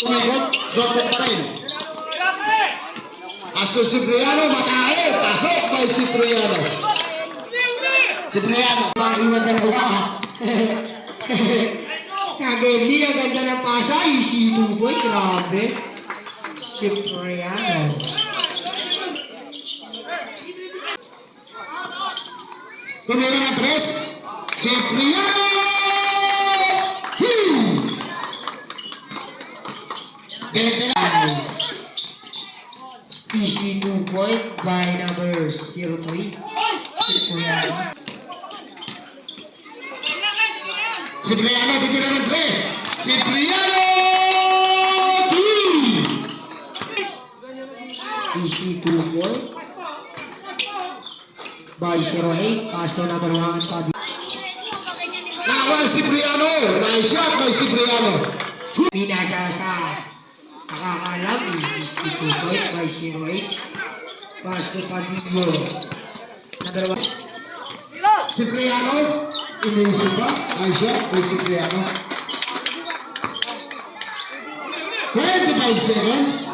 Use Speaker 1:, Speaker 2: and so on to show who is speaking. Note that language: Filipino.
Speaker 1: Tumikot, doktor pa rin. Aso Cipriano, matae. Pasok by Cipriano. Cipriano.
Speaker 2: Maiwan na gawa. Sa Geli, ang ganda ng pasa. Easy 2 boy, grabe. Cipriano.
Speaker 1: Tumira ng 3. Cipriano!
Speaker 2: Easy 2 point by number 03. Cipriano.
Speaker 1: Cipriano, titira ng 3. Cipriano! 3!
Speaker 2: Easy 2 point by 08. Pass to number 1.
Speaker 1: Nakuha Cipriano! Nice shot by Cipriano!
Speaker 2: Pinasa sa nakakalam. Easy 2 point by 08. Pass to Padillo. Number 1.
Speaker 1: Cipriano, inisip ba? Nice shot by Cipriano. 25 seconds.